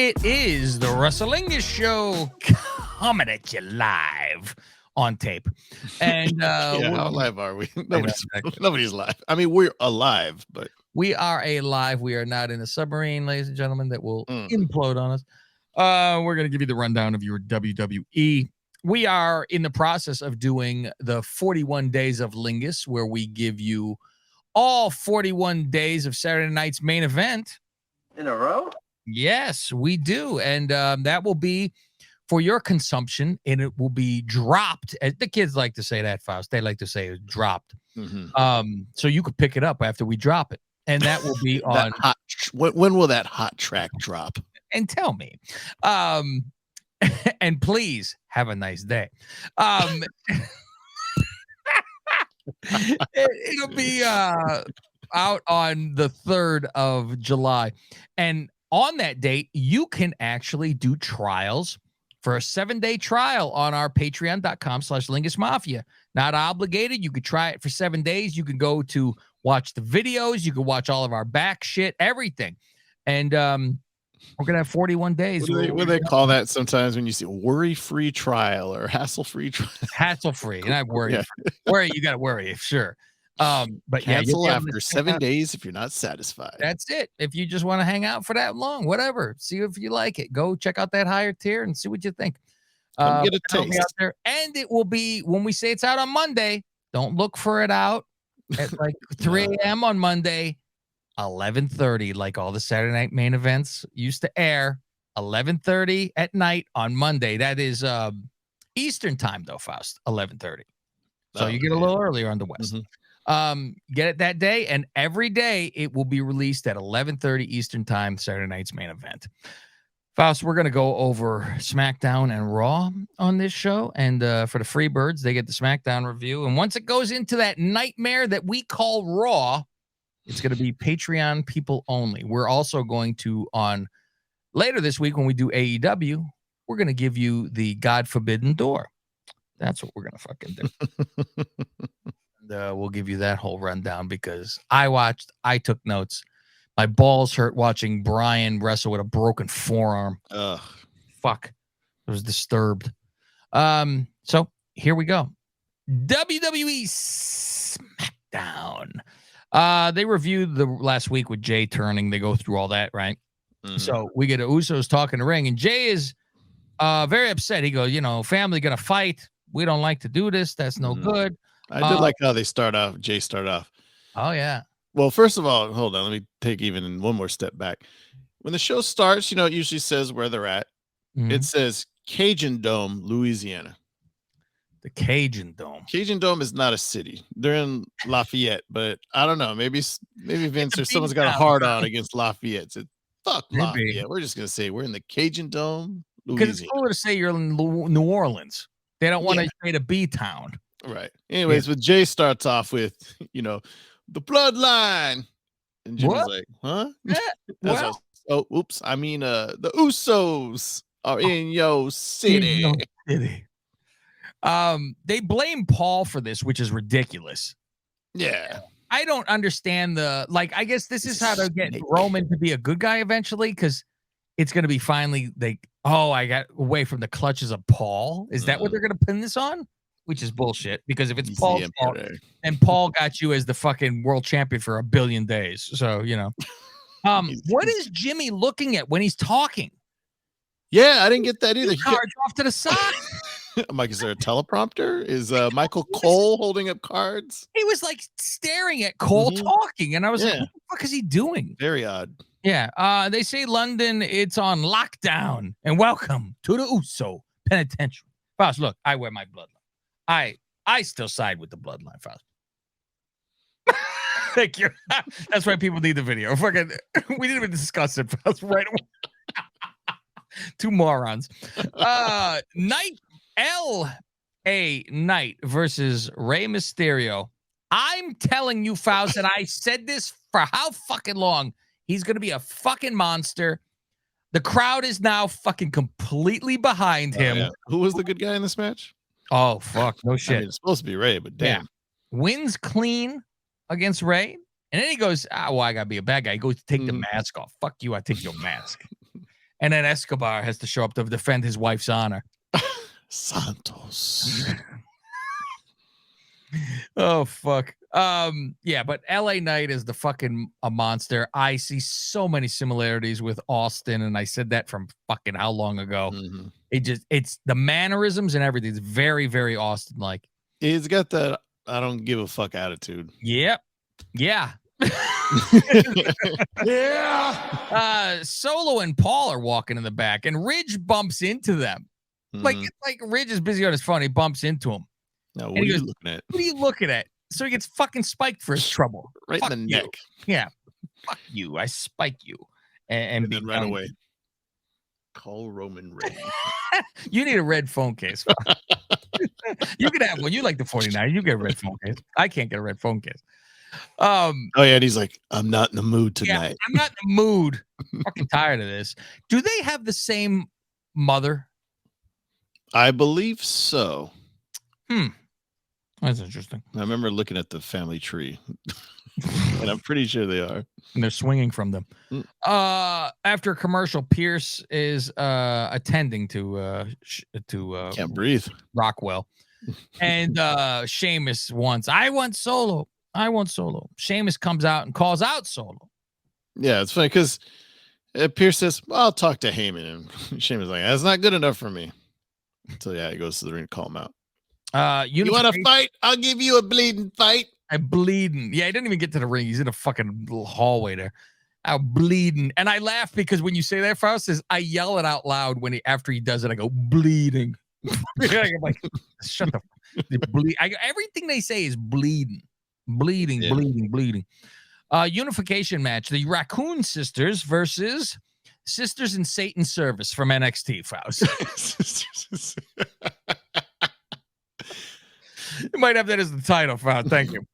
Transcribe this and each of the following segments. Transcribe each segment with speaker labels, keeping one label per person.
Speaker 1: It is the Wretlingus show coming at you live on tape. And
Speaker 2: how live are we? Nobody's live. I mean, we're alive, but
Speaker 1: we are alive. We are not in a submarine, ladies and gentlemen, that will implode on us. We're going to give you the rundown of your WWE. We are in the process of doing the 41 days of Lingus, where we give you all 41 days of Saturday night's main event.
Speaker 3: In a row?
Speaker 1: Yes, we do. And that will be for your consumption, and it will be dropped. As the kids like to say that, Faust. They like to say it's dropped. So you could pick it up after we drop it. And that will be on
Speaker 2: when will that hot track drop?
Speaker 1: And tell me. And please have a nice day. It'll be out on the 3rd of July. And on that date, you can actually do trials for a 7-day trial on our patreon.com/Lingus Mafia. Not obligated. You could try it for 7 days. You can go to watch the videos. You can watch all of our back shit, everything. And we're going to have 41 days.
Speaker 2: What do they call that sometimes when you see worry-free trial or hassle-free trial?
Speaker 1: Hassle-free. And I worry. Yeah. Worry, you got to worry, sure. But
Speaker 2: cancel after 7 days if you're not satisfied.
Speaker 1: That's it. If you just want to hang out for that long, whatever. See if you like it. Go check out that higher tier and see what you think.
Speaker 2: Get a taste.
Speaker 1: Out there. And it will be, when we say it's out on Monday, don't look for it out at like 3 a.m. on Monday, 11:30, like all the Saturday night main events used to air, 11:30 at night on Monday. That is Eastern time, though, Faust, 11:30. So you get a little earlier on the West. Get it that day, and every day it will be released at 11:30 Eastern time, Saturday night's main event. Faust, we're going to go over SmackDown and Raw on this show, and for the free birds, they get the SmackDown review, and once it goes into that nightmare that we call Raw, it's going to be Patreon people only. We're also going to, on later this week when we do AEW, we're going to give you the God Forbidden Door. That's what we're going to fucking do. And we'll give you that whole rundown because I took notes. My balls hurt watching Brian wrestle with a broken forearm. Fuck. I was disturbed. So here we go. WWE SmackDown. They reviewed the last week with Jay turning. They go through all that, right? So we get Usos talking to ring, and Jay is very upset. He goes, family gonna fight. We don't like to do this. That's no good.
Speaker 2: I did like how they start off. Jay started off.
Speaker 1: Oh, yeah.
Speaker 2: Well, first of all, hold on. Let me take even one more step back. When the show starts, it usually says where they're at. It says Cajun Dome, Louisiana.
Speaker 1: The Cajun Dome.
Speaker 2: Cajun Dome is not a city. They're in Lafayette, but I don't know. Maybe Vince or someone's got a hard on against Lafayette. Said, fuck Lafayette. We're just going to say we're in the Cajun Dome, Louisiana.
Speaker 1: Because it's cooler to say you're in New Orleans. They don't want to say the B-town.
Speaker 2: Right. Anyways, but Jay starts off with, the bloodline. And Jimmy's like, huh? Oops. I mean, the Usos are in your city.
Speaker 1: They blame Paul for this, which is ridiculous.
Speaker 2: Yeah.
Speaker 1: I don't understand I guess this is how to get Roman to be a good guy eventually, because it's going to be finally I got away from the clutches of Paul. Is that what they're going to pin this on? Which is bullshit, because if it's Paul's fault, and Paul got you as the fucking world champion for 1 billion days. So, what is Jimmy looking at when he's talking?
Speaker 2: Yeah, I didn't get that either.
Speaker 1: Cards off to the side.
Speaker 2: I'm like, is there a teleprompter? Is Michael Cole holding up cards?
Speaker 1: He was like staring at Cole talking, and I was like, what the fuck is he doing?
Speaker 2: Very odd.
Speaker 1: Yeah. They say London, it's on lockdown, and welcome to the Uso Penitentiary. Faust, look, I wear my bloodline. I still side with the bloodline, Faust. Thank you. That's why people need the video. Fucking, we didn't even discuss it, Faust, right away. Two morons. L.A. Knight versus Rey Mysterio. I'm telling you, Faust, and I said this for how fucking long. He's going to be a fucking monster. The crowd is now fucking completely behind him.
Speaker 2: Yeah. Who was the good guy in this match?
Speaker 1: Oh, fuck. No shit.
Speaker 2: I mean, it's supposed to be Ray, but damn.
Speaker 1: Yeah. Wins clean against Ray. And then he goes, I got to be a bad guy. He goes to take the mask off. Fuck you. I take your mask. And then Escobar has to show up to defend his wife's honor.
Speaker 2: Santos.
Speaker 1: Oh, fuck. Yeah, but LA Knight is the fucking a monster. I see so many similarities with Austin, and I said that from fucking how long ago.
Speaker 2: Mm-hmm.
Speaker 1: It's the mannerisms and everything. It's very, very Austin-like.
Speaker 2: He's got that I don't give a fuck attitude.
Speaker 1: Yep. Yeah.
Speaker 2: Yeah.
Speaker 1: Solo and Paul are walking in the back, and Ridge bumps into them. Like, it's like Ridge is busy on his phone. He bumps into him.
Speaker 2: Now, what are you looking at?
Speaker 1: What are you looking at? So he gets fucking spiked for his trouble.
Speaker 2: Right
Speaker 1: Fuck
Speaker 2: in the
Speaker 1: you.
Speaker 2: neck.
Speaker 1: Yeah. Fuck you. I spike you. And
Speaker 2: then right away. Call Roman Reigns.
Speaker 1: You need a red phone case. You can have one. You like the 49. You get a red phone case. I can't get a red phone case.
Speaker 2: Oh yeah, and he's like, I'm not in the mood tonight.
Speaker 1: Yeah, I'm not in the mood. I'm fucking tired of this. Do they have the same mother?
Speaker 2: I believe so.
Speaker 1: That's interesting.
Speaker 2: I remember looking at the family tree, and I'm pretty sure they are.
Speaker 1: And they're swinging from them. After a commercial, Pierce is attending to
Speaker 2: Can't breathe.
Speaker 1: Rockwell, and Sheamus wants. I want Solo. Sheamus comes out and calls out Solo.
Speaker 2: Yeah, it's funny because Pierce says, well, "I'll talk to Heyman," and Sheamus is like, "That's not good enough for me." So yeah, he goes to the ring to call him out. You want to fight? I'll give you a bleeding fight.
Speaker 1: I'm bleeding. Yeah, he didn't even get to the ring. He's in a fucking little hallway there. I'm bleeding. And I laugh because when you say that, Faust says, I yell it out loud after he does it. I go, bleeding. I'm like, shut the everything they say is bleeding. Bleeding. Unification match. The Raccoon Sisters versus Sisters in Satan's Service from NXT, Faust. You might have that as the title, Faust. Thank you.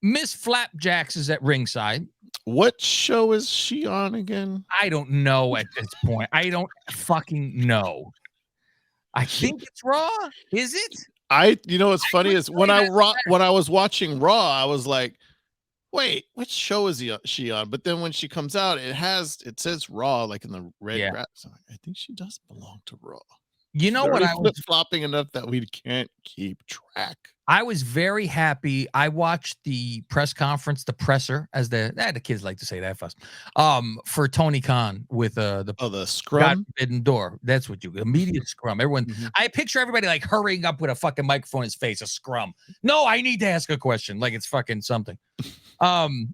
Speaker 1: Miss Flapjacks is at ringside.
Speaker 2: What show is she on again?
Speaker 1: I don't know at this point. I don't fucking know. I think it's Raw. Is it?
Speaker 2: You know what's funny is when I was watching Raw, I was like, wait, which show is she on? But then when she comes out, it says Raw like in the red grass. So I think she does belong to Raw.
Speaker 1: You know what? I was
Speaker 2: flopping enough that we can't keep track.
Speaker 1: I was very happy. I watched the press conference, the presser, as the kids like to say that fast. For Tony Khan with the
Speaker 2: scrum
Speaker 1: forbidden door. That's what immediate scrum. Everyone, I picture everybody like hurrying up with a fucking microphone in his face, a scrum. No, I need to ask a question, like it's fucking something. And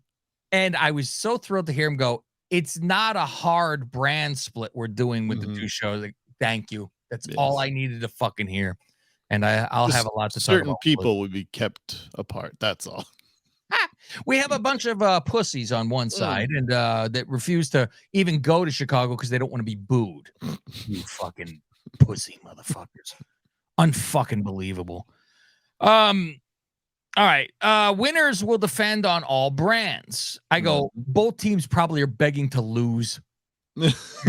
Speaker 1: I was so thrilled to hear him go. It's not a hard brand split we're doing with the two shows. Like, thank you. That's all I needed to fucking hear. And I'll have a lot to talk about.
Speaker 2: Certain people would be kept apart. That's all.
Speaker 1: We have a bunch of pussies on one side and that refuse to even go to Chicago because they don't want to be booed. You fucking pussy motherfuckers. Unfucking believable. All right. Winners will defend on all brands. I go, both teams probably are begging to lose.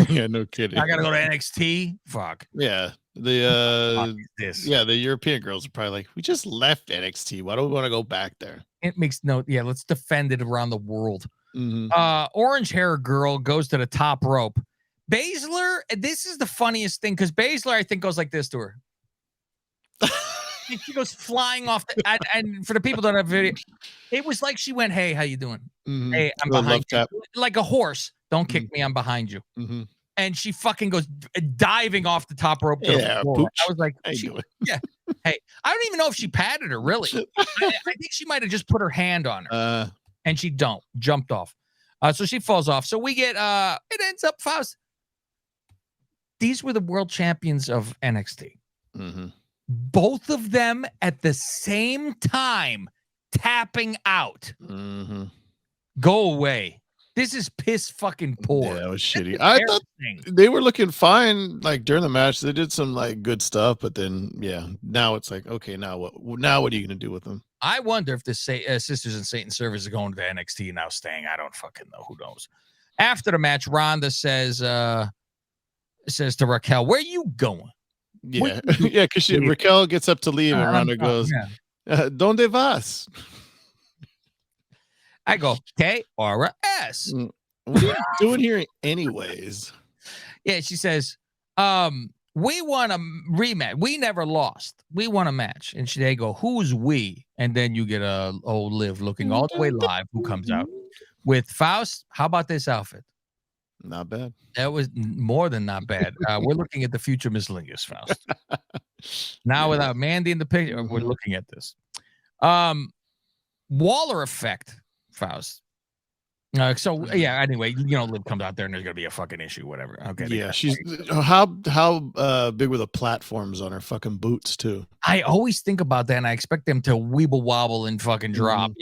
Speaker 2: Yeah, no kidding.
Speaker 1: I gotta go to NXT. Fuck.
Speaker 2: Yeah. The European girls are probably like, we just left NXT. Why do we want to go back there?
Speaker 1: It makes let's defend it around the world. Orange hair girl goes to the top rope. Baszler, this is the funniest thing because Baszler, I think, goes like this to her. She goes flying off and for the people that don't have video, it was like she went, hey, how you doing? Hey, I'm behind you. Like a horse. Don't kick me, I'm behind you. And she fucking goes diving off the top rope to the floor. I was like, yeah. Hey, I don't even know if she patted her, really. I think she might have just put her hand on her. And she jumped off. So she falls off. So we get it ends up Faust. These were the world champions of NXT. Both of them at the same time tapping out. Go away. This is piss fucking poor.
Speaker 2: Yeah, that was shitty. I thought they were looking fine like during the match. They did some like good stuff, but then now it's like, okay, now what? Now what are you gonna do with them?
Speaker 1: I wonder if the Sisters in Satan's Service is going to NXT and now staying. I don't fucking know. Who knows? After the match, Ronda says to Raquel, "Where you going?"
Speaker 2: Yeah, because Raquel gets up to leave and Ronda goes, "Donde vas?"
Speaker 1: I go, K-R-S.
Speaker 2: What are you doing here anyways?
Speaker 1: Yeah, she says, we won a rematch. We never lost. We won a match. And they go, who's we? And then you get a old Liv looking all the way live who comes out with Faust. How about this outfit?
Speaker 2: Not bad.
Speaker 1: That was more than not bad. We're looking at the future Miss Lingus, Faust. Now without Mandy in the picture, we're looking at this. Waller effect, Faust. Anyway, Liv comes out there and there's gonna be a fucking issue, whatever. Okay.
Speaker 2: Yeah, she's how big were the platforms on her fucking boots too?
Speaker 1: I always think about that and I expect them to weeble wobble and fucking drop,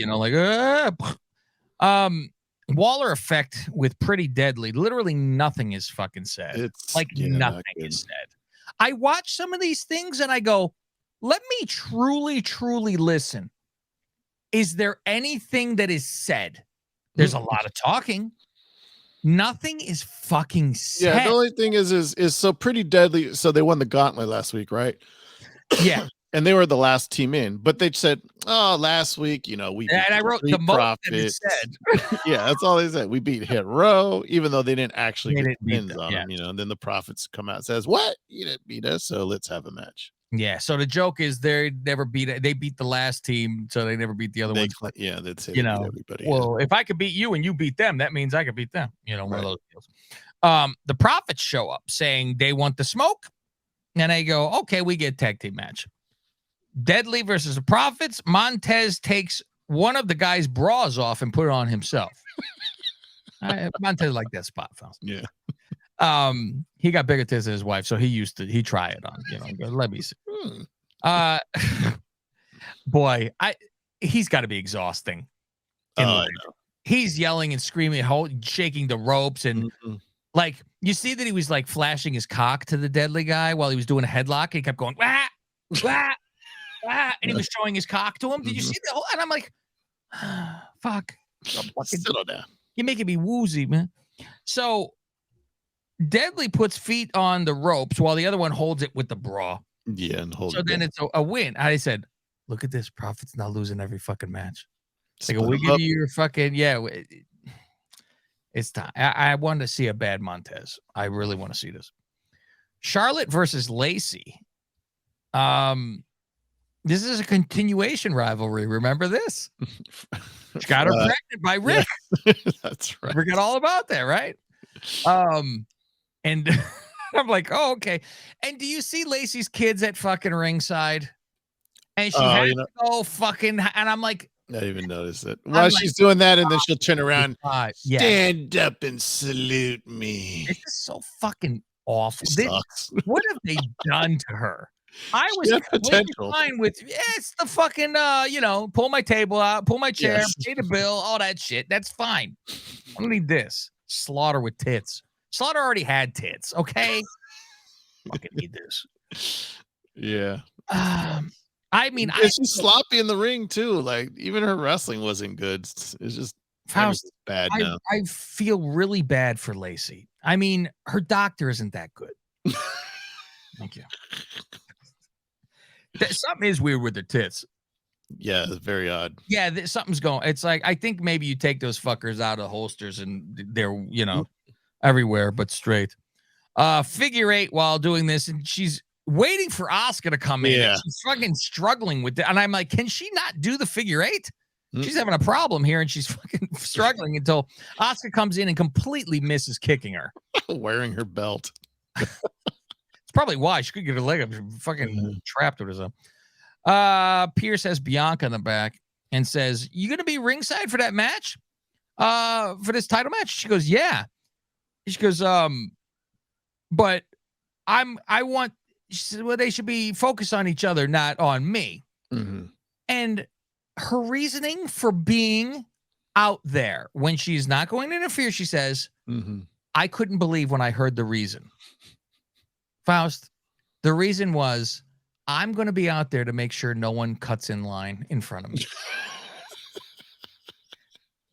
Speaker 1: Waller effect with Pretty Deadly. Literally nothing is fucking said.
Speaker 2: It's
Speaker 1: nothing is said. I watch some of these things and I go, let me truly, truly listen. Is there anything that is said? There's a lot of talking. Nothing is fucking said.
Speaker 2: Yeah, the only thing is so Pretty Deadly. So they won the gauntlet last week, right?
Speaker 1: Yeah.
Speaker 2: And they were the last team in, but they said, "Oh, last week, we."
Speaker 1: And I wrote the most that it said.
Speaker 2: Yeah, that's all they said. We beat Hit Row, even though they didn't actually get wins on them. And then the Profits come out and says, "What? You didn't beat us, so let's have a match."
Speaker 1: Yeah. So the joke is they never beat it. They beat the last team, so they never beat the other ones.
Speaker 2: Yeah, that's it. Everybody.
Speaker 1: Well, if I could beat you and you beat them, that means I could beat them. One of those deals. The Profits show up saying they want the smoke, and I go, "Okay, we get tag team match." Deadly versus the Profits. Montez takes one of the guy's bras off and put it on himself. Montez like that spot, Faust.
Speaker 2: Yeah.
Speaker 1: He got bigger tits than his wife, so he try it on. Let me see. Boy, he's got to be exhausting. He's yelling and screaming, shaking the ropes, and you see that he was like flashing his cock to the Deadly guy while he was doing a headlock. He kept going, wah, wah. And he was showing his cock to him. Did you see that? And I'm like, fuck.
Speaker 2: Settle down.
Speaker 1: You're making me woozy, man. So Deadly puts feet on the ropes while the other one holds it with the bra.
Speaker 2: Yeah, and hold it.
Speaker 1: So then it's a win. I said, look at this. Profit's not losing every fucking match. We give you your fucking, it's time. I want to see a bad Montez. I really want to see this. Charlotte versus Lacey. This is a continuation rivalry. Remember this? She got her pregnant by Rick.
Speaker 2: Yeah. That's right.
Speaker 1: Forget all about that, right? And I'm like, oh, okay. And do you see Lacey's kids at fucking ringside? And she had to go fucking, and I'm like,
Speaker 2: I didn't even notice it. While she's doing that, and then she'll turn around, stand up and salute me.
Speaker 1: This is so fucking awful. What have they done to her? I was fine with it's the fucking pull my table out, pull my chair, pay the bill, all that shit. That's fine. I don't need this. Slaughter with tits. Slaughter already had tits, okay? Fucking need this.
Speaker 2: Yeah.
Speaker 1: I mean,
Speaker 2: she's sloppy in the ring too. Like even her wrestling wasn't good. It's just bad now.
Speaker 1: I feel really bad for Lacey. I mean, her doctor isn't that good. Thank you. Something is weird with the tits.
Speaker 2: Yeah, it's very odd.
Speaker 1: Yeah, something's going. It's like I think maybe you take those fuckers out of holsters and they're everywhere but straight. Figure eight while doing this, and she's waiting for Asuka to come in. And she's fucking struggling with it, and I'm like, can she not do the figure eight? She's having a problem here, and she's fucking struggling until Asuka comes in and completely misses kicking her,
Speaker 2: wearing her belt.
Speaker 1: It's probably why she could get her leg up. She's fucking trapped with herself. Pierce has Bianca in the back and says, "You gonna be ringside for that match? For this title match?" She goes, "Yeah." She goes, "But I want." She said, "Well, they should be focused on each other, not on me." And her reasoning for being out there when she's not going to interfere, she says, "I couldn't believe when I heard the reason." Faust, the reason was, I'm going to be out there to make sure no one cuts in line in front of me.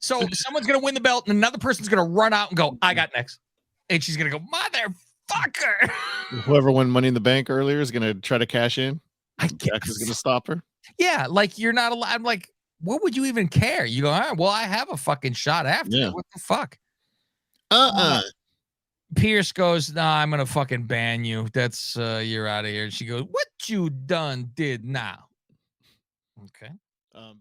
Speaker 1: So someone's going to win the belt and another person's going to run out and go, I got next. And she's going to go, motherfucker.
Speaker 2: Whoever won Money in the Bank earlier is going to try to cash in.
Speaker 1: Jack
Speaker 2: is going to stop her.
Speaker 1: Yeah, like you're not allowed. I'm like, what would you even care? You go, all right, well, I have a fucking shot after. Yeah. What the fuck? Pierce goes, "Nah, I'm gonna fucking ban you. That's you're out of here." And she goes, "What you done did now?" Okay.
Speaker 2: Um,